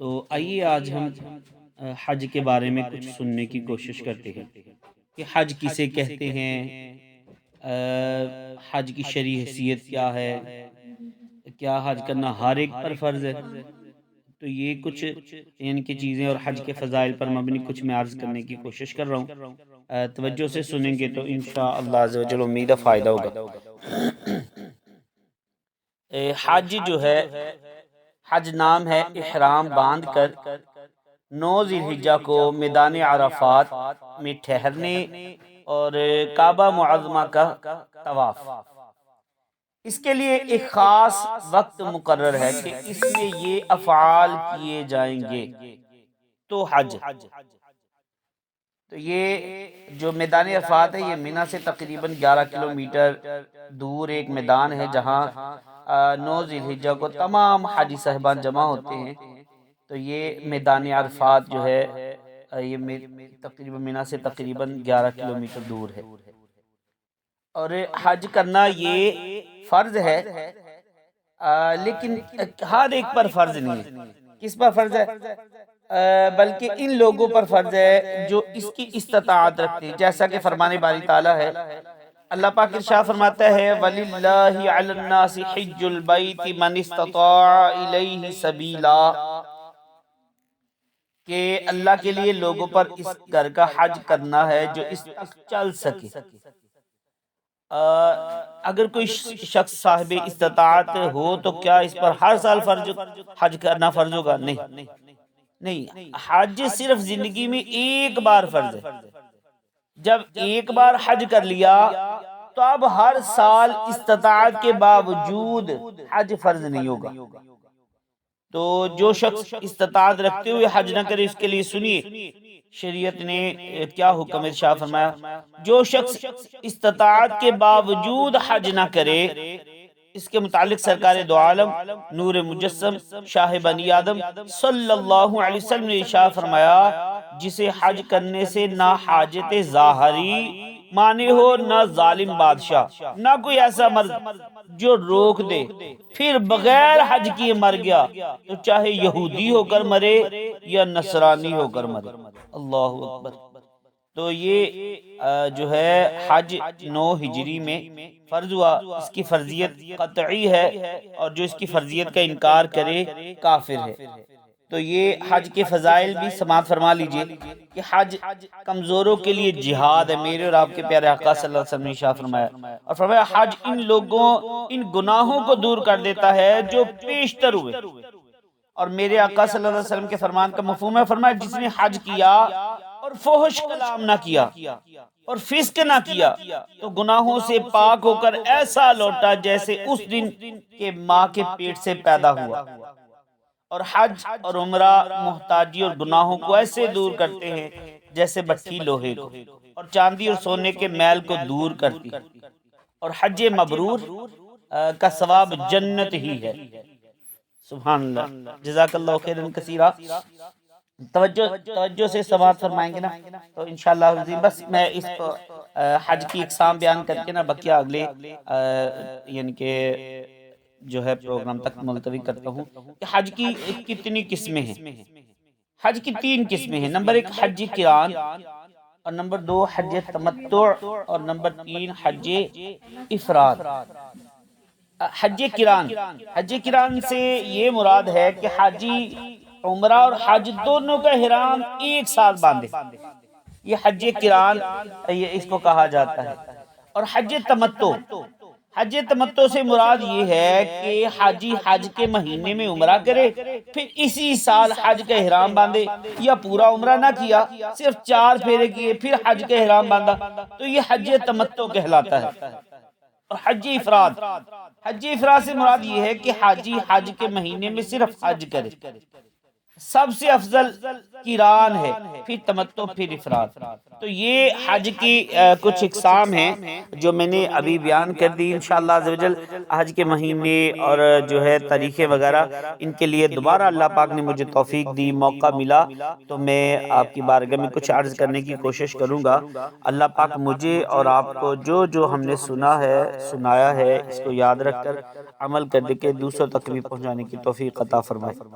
تو آئیے آج ہم حج کے بارے میں کچھ سننے کی کوشش کرتے ہیں کہ حج کسے کہتے ہیں، حج کی شرعی حیثیت کیا ہے، کیا حج کرنا ہر ایک پر فرض ہے۔ تو یہ کچھ یعنی کہ چیزیں اور حج کے فضائل پر مبنی کچھ میں عرض کرنے کی کوشش کر رہا ہوں۔ توجہ سے سنیں گے تو انشاءاللہ عز و جل امید ہے فائدہ ہوگا۔ حج جو ہے، حج نام ہے احرام باندھ کر 9 ذی الحجہ کو میدان عرفات میں ٹھہرنے اور کعبہ معظمہ کا طواف۔ اس کے لیے ایک خاص وقت مقرر ہے کہ اس میں یہ افعال کیے جائیں گے تو حج۔ تو یہ جو میدان عرفات ہے یہ منی سے تقریباً 11 کلومیٹر دور ایک میدان ہے جہاں 9 ذی الحجہ کو تمام حاجی صاحبان جمع ہوتے ہیں۔ تو یہ میدان عرفات جو ہے یہ تقریباً منی سے تقریباً 11 کلومیٹر دور ہے، اور حج کرنا یہ فرض ہے، لیکن ہر ایک پر فرض نہیں ہے۔ کس پر فرض ہے؟ بلکہ ان لوگوں پر فرض ہے جو اس کی استطاعت رکھتے ہیں، جیسا کہ فرمان باری تعالیٰ ہے۔ اللہ پاک ارشاد فرماتا ہے وَلِلَّهِ عَلَى النَّاسِ حِجُّ الْبَيْتِ مَنِ اسْتَطَاعَ إِلَيْهِ سَبِيلًا، کہ اللہ کے لیے لوگوں پر اس گھر کا حج کرنا ہے جو اس تک چل سکے۔ اگر کوئی شخص صاحب استطاعت ہو تو کیا اس پر ہر سال حج کرنا فرض ہوگا؟ نہیں، حج صرف زندگی میں ایک بار فرض ہے۔ جب ایک بار حج کر لیا تو اب ہر سال استطاعت کے باوجود حج فرض نہیں ہوگا۔ تو جو شخص استطاعت رکھتے ہوئے حج نہ کرے اس کے لیے سنیے شریعت نے کیا حکم ارشاد فرمایا۔ جو شخص استطاعت کے باوجود حج نہ کرے، اس کے متعلق سرکار دو عالم نور مجسم شاہ بنی آدم صلی اللہ علیہ وسلم نے ارشاد فرمایا جسے حج کرنے سے نہ حاجت ظاہری مانے ہو، نہ ظالم بادشاہ، نہ کوئی ایسا مرد جو روک دے، پھر بغیر حج کیے مر گیا تو چاہے یہودی ہو کر مرے یا نصرانی ہو کر مرے۔ اللہ اکبر۔ تو یہ جو ہے حج 9 ہجری میں فرض ہوا، اس کی فرضیت قطعی ہے، اور جو اس کی فرضیت کا انکار کرے کافر ہے۔ تو یہ حج کے فضائل بھی سماعت فرما لیجئے کہ حج کمزوروں کے لیے جہاد ہے۔ میرے اور آپ کے پیارے آقا صلی اللہ علیہ وسلم نے ارشاد فرمایا، اور فرمایا حج ان گناہوں کو دور کر دیتا ہے جو پیشتر ہوئے۔ اور میرے آقا صلی اللہ علیہ وسلم کے فرمان کا مفہوم ہے، فرمایا جس نے حج کیا اور فحش کلام نہ کیا اور فسق نہ کیا تو گناہوں سے پاک ہو کر ایسا لوٹا جیسے اس دن کے ماں کے پیٹ سے پیدا ہوا۔ اور حج اور عمرہ محتاجی اور گناہوں کو ایسے دور کرتے ہیں جیسے بھٹی لوہے کو، اور چاندی اور سونے کے میل کو دور کرتی، اور حج مبرور کا ثواب جنت ہی ہے۔ سبحان اللہ، جزاک اللہ خیرا کثیرا۔ توجہ سے سماعت فرمائیں گے نا تو انشاءاللہ العظیم بس میں اس حج کی اقسام بیان کر کے نا بقیہ اگلے یعنی کہ جو ہے پروگرام تک ملتوی کرتا ہوں کہ حج کی کتنی قسمیں ہیں۔ حج کی 3 قسمیں ہیں۔ نمبر 1 حج قران، اور نمبر 2 حج تمتع، اور نمبر 3 حج افراد۔ حج قران سے یہ مراد ہے کہ حاجی عمرہ اور حج دونوں کا احرام ایک ساتھ باندھے، یہ حج قران اس کو کہا جاتا ہے۔ اور حج تمتع سے مراد یہ ہے کہ حاجی حج کے مہینے میں عمرہ کرے، پھر اسی سال حج کا احرام باندھے، یا پورا عمرہ نہ کیا، صرف 4 پھیرے کیے پھر حج کا احرام باندھا، تو یہ حج تمتع کہلاتا ہے۔ اور حج افراد سے مراد یہ ہے کہ حاجی حج کے مہینے میں صرف حج کرے۔ سب سے افضل قران ہے، پھر تمتع، پھر افراد۔ تو یہ حج کی کچھ اقسام ہیں جو میں نے ابھی بیان کر دی۔ انشاءاللہ عز و جل حج کے مہینے اور جو ہے تاریخیں وغیرہ ان کے لیے دوبارہ اللہ پاک نے مجھے توفیق دی، موقع ملا تو میں آپ کی بارگاہ میں کچھ عرض کرنے کی کوشش کروں گا۔ اللہ پاک مجھے اور آپ کو جو ہم نے سنا ہے سنایا ہے اس کو یاد رکھ کر عمل کر کے دوسروں تک بھی پہنچانے کی توفیق عطا فرمائے۔